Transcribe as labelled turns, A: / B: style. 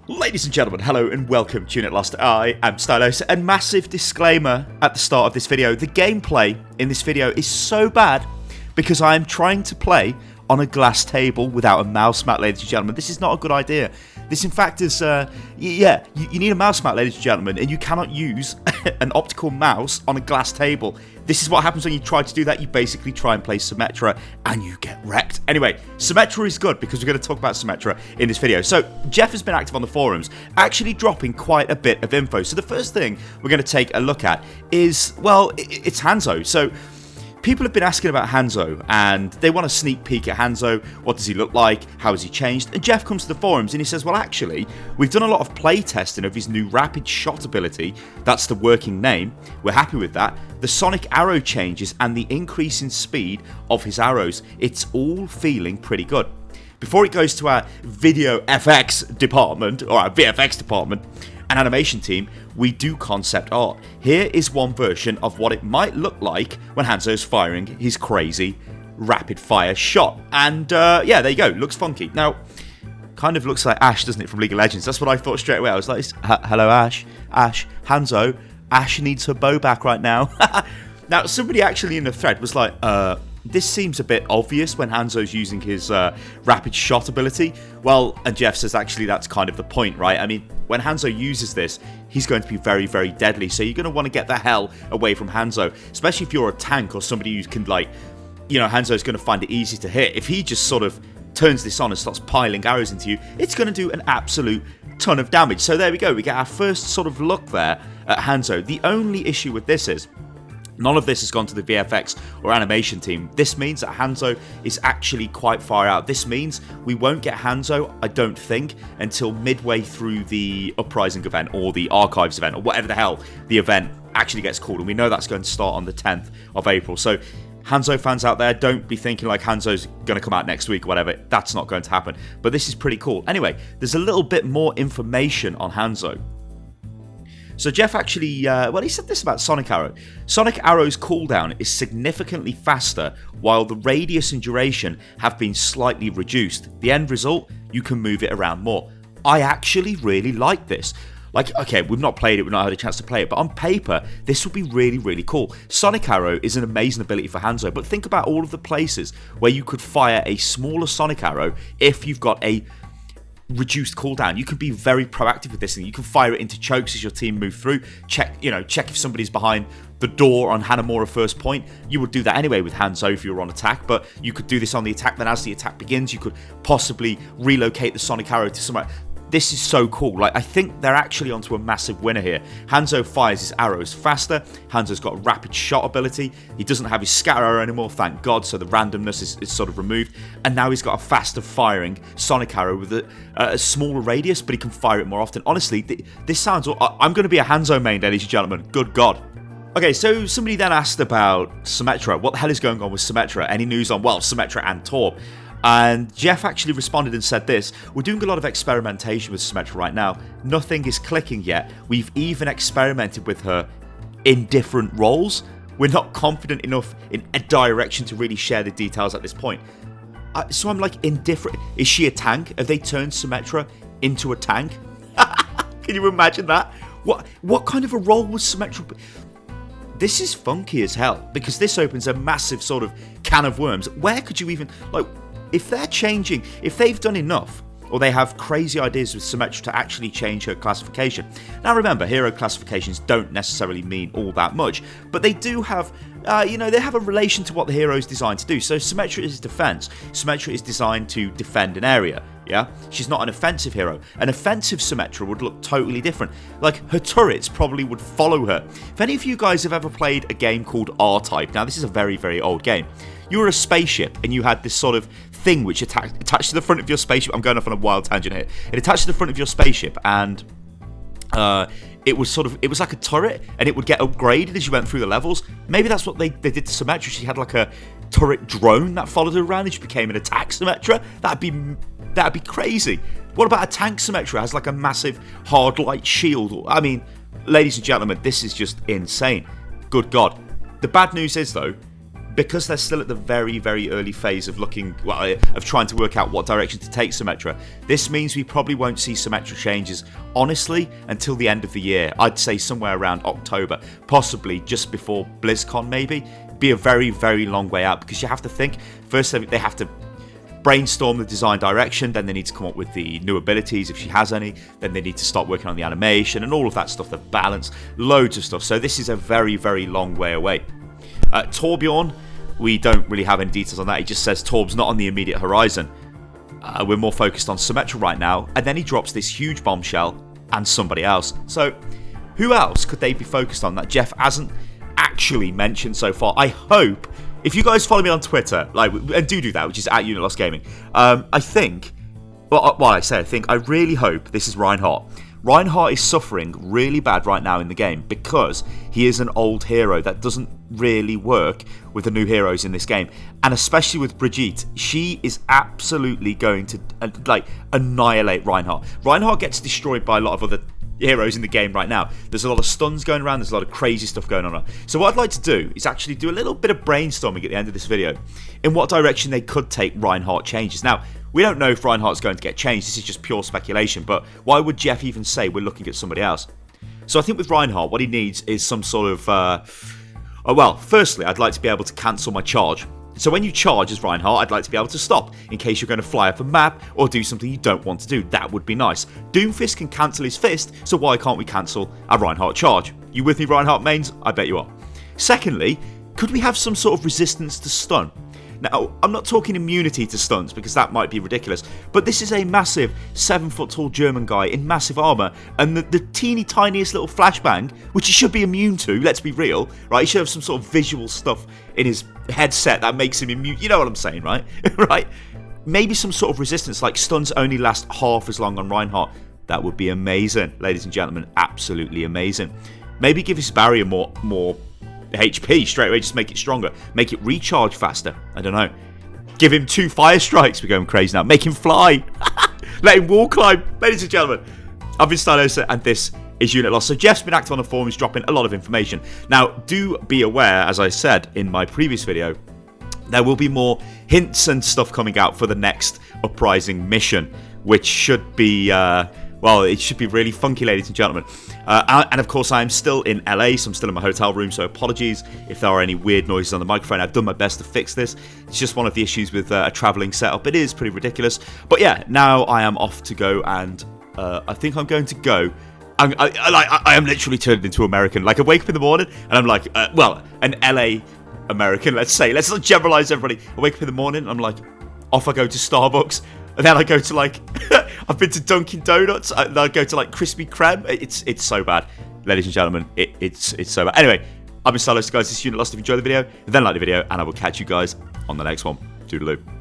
A: Ladies and gentlemen, hello and welcome to Unit Lost. I am Stylosa, and massive disclaimer at the start of this video. The gameplay in this video is so bad because I am trying to play on a glass table without a mouse mat, ladies and gentlemen. This is not a good idea. This, in fact, is, you need a mouse mat, ladies and gentlemen, and you cannot use an optical mouse on a glass table. This is what happens when you try to do that. You basically try and play Symmetra, and you get wrecked. Anyway, Symmetra is good because we're going to talk about Symmetra in this video. So, Jeff has been active on the forums, actually dropping quite a bit of info. So, the first thing we're going to take a look at is, well, it's Hanzo. So, people have been asking about Hanzo, and they want a sneak peek at Hanzo. What does he look like? How has he changed? And Jeff comes to the forums and he says, well, actually, we've done a lot of play testing of his new rapid shot ability. That's the working name. We're happy with that. The sonic arrow changes and the increase in speed of his arrows. It's all feeling pretty good. Before it goes to our video FX department, or our VFX department, and animation team, we do concept art. Here is one version of what it might look like when Hanzo's firing his crazy rapid fire shot. And yeah, there you go, looks funky. Now, kind of looks like Ash, doesn't it, from League of Legends? That's what I thought straight away. I was like, hello Ash, Hanzo, Ash needs her bow back right now. Now, somebody actually in the thread was like, this seems a bit obvious when Hanzo's using his rapid shot ability. Well, and Jeff says actually that's kind of the point, right? I mean, when Hanzo uses this, he's going to be very, very deadly. So you're going to want to get the hell away from Hanzo, especially if you're a tank or somebody who can, like, you know, Hanzo's going to find it easy to hit. If he just sort of turns this on and starts piling arrows into you, it's going to do an absolute ton of damage. So there we go. We get our first sort of look there at Hanzo. The only issue with this is none of this has gone to the VFX or animation team. This means that Hanzo is actually quite far out. This means we won't get Hanzo, I don't think, until midway through the Uprising event or the Archives event or whatever the hell the event actually gets called. And we know that's going to start on the 10th of April. So Hanzo fans out there, don't be thinking like Hanzo's going to come out next week or whatever. That's not going to happen. But this is pretty cool. Anyway, there's a little bit more information on Hanzo. So Jeff actually, well, he said this about Sonic Arrow. Sonic Arrow's cooldown is significantly faster, while the radius and duration have been slightly reduced. The end result, you can move it around more. I actually really like this. Like, okay, we've not played it, we've not had a chance to play it, but on paper, this would be really, really cool. Sonic Arrow is an amazing ability for Hanzo, but think about all of the places where you could fire a smaller Sonic Arrow if you've got a reduced cooldown. You can be very proactive with this thing. You can fire it into chokes as your team move through. Check if somebody's behind the door on Hanamura first point. You would do that anyway with Hanzo if you were on attack, but you could do this on the attack. Then as the attack begins, you could possibly relocate the Sonic Arrow to somewhere. This is so cool. Like, I think they're actually onto a massive winner here. Hanzo fires his arrows faster. Hanzo's got a rapid shot ability. He doesn't have his scatter arrow anymore, thank God, so the randomness is sort of removed. And now he's got a faster firing Sonic Arrow with a smaller radius, but he can fire it more often. Honestly, this sounds... I'm going to be a Hanzo main, ladies and gentlemen. Good God. Okay, so somebody then asked about Symmetra. What the hell is going on with Symmetra? Any news on, well, Symmetra and Torb? And Jeff actually responded and said this: we're doing a lot of experimentation with Symmetra right now. Nothing is clicking yet. We've even experimented with her in different roles. We're not confident enough in a direction to really share the details at this point. So I'm like, indifferent. Is she a tank? Have they turned Symmetra into a tank? Can you imagine that? What kind of a role was Symmetra? This is funky as hell, because this opens a massive sort of can of worms. Where could you even, like, if they're changing, if they've done enough, or they have crazy ideas with Symmetra to actually change her classification. Now remember, hero classifications don't necessarily mean all that much, but they do have, they have a relation to what the hero is designed to do. So Symmetra is defense. Symmetra is designed to defend an area, yeah? She's not an offensive hero. An offensive Symmetra would look totally different. Like, her turrets probably would follow her. If any of you guys have ever played a game called R-Type, now this is a very, very old game. You were a spaceship and you had this sort of thing which attached to the front of your spaceship. I'm going off on a wild tangent here. It attached to the front of your spaceship, and it was like a turret, and it would get upgraded as you went through the levels. Maybe that's what they did to Symmetra. She had like a turret drone that followed her around and she became an attack Symmetra. That'd be crazy. What about a tank Symmetra? It has like a massive hard light shield. I mean, ladies and gentlemen, this is just insane. Good God. The bad news is, though, because they're still at the very, very early phase of of trying to work out what direction to take Symmetra. This means we probably won't see Symmetra changes, honestly, until the end of the year. I'd say somewhere around October, possibly just before BlizzCon, maybe. Be a very, very long way out, because you have to think, first they have to brainstorm the design direction, then they need to come up with the new abilities if she has any, then they need to start working on the animation and all of that stuff, the balance, loads of stuff. So this is a very, very long way away. Torbjorn, we don't really have any details on that. He just says Torb's not on the immediate horizon. We're more focused on Symmetra right now. And then he drops this huge bombshell and somebody else. So who else could they be focused on that Jeff hasn't actually mentioned so far? I hope, if you guys follow me on Twitter, and do that, which is at Unit Lost Gaming, I think, I really hope this is Reinhardt. Reinhardt is suffering really bad right now in the game because he is an old hero that doesn't really work with the new heroes in this game. And especially with Brigitte, she is absolutely going to annihilate Reinhardt. Reinhardt gets destroyed by a lot of other heroes in the game right now. There's a lot of stuns going around, there's a lot of crazy stuff going on. So what I'd like to do is actually do a little bit of brainstorming at the end of this video in what direction they could take Reinhardt changes. Now, we don't know if Reinhardt's going to get changed, this is just pure speculation, but why would Jeff even say we're looking at somebody else? So I think with Reinhardt, what he needs is some sort of, firstly, I'd like to be able to cancel my charge. So when you charge as Reinhardt, I'd like to be able to stop in case you're going to fly up a map or do something you don't want to do. That would be nice. Doomfist can cancel his fist, so why can't we cancel a Reinhardt charge? You with me, Reinhardt mains? I bet you are. Secondly, could we have some sort of resistance to stun? Now, I'm not talking immunity to stuns because that might be ridiculous, but this is a massive 7-foot tall German guy in massive armour, and the teeny tiniest little flashbang, which he should be immune to, let's be real, right? He should have some sort of visual stuff in his headset that makes him immune. You know what I'm saying, right? Right? Maybe some sort of resistance, like stuns only last half as long on Reinhardt. That would be amazing, ladies and gentlemen. Absolutely amazing. Maybe give his barrier more HP straight away, just make it stronger, make it recharge faster. I don't know. Give him 2 fire strikes. We're going crazy now. Make him fly. Let him wall climb. Ladies and gentlemen, I've been Stylosa, and this is Unit Lost. So Jeff's been active on the forums, dropping a lot of information. Now, do be aware, as I said in my previous video, there will be more hints and stuff coming out for the next Uprising mission, which should be it should be really funky, ladies and gentlemen. And of course, I'm still in LA, so I'm still in my hotel room, so apologies if there are any weird noises on the microphone. I've done my best to fix this. It's just one of the issues with a traveling setup. It is pretty ridiculous. But yeah, now I am off to go, and I think I'm going to go. I am literally turned into American. Like, I wake up in the morning, and I'm like, an LA American, let's say. Let's not generalize everybody. I wake up in the morning, and I'm like, off I go to Starbucks. And then I go to I've been to Dunkin' Donuts. Then I go to Krispy Kreme. It's so bad, ladies and gentlemen. It's so bad. Anyway, I've been Stylosa, guys. This is Unit Lost. If you enjoyed the video, then like the video, and I will catch you guys on the next one. Toodaloo.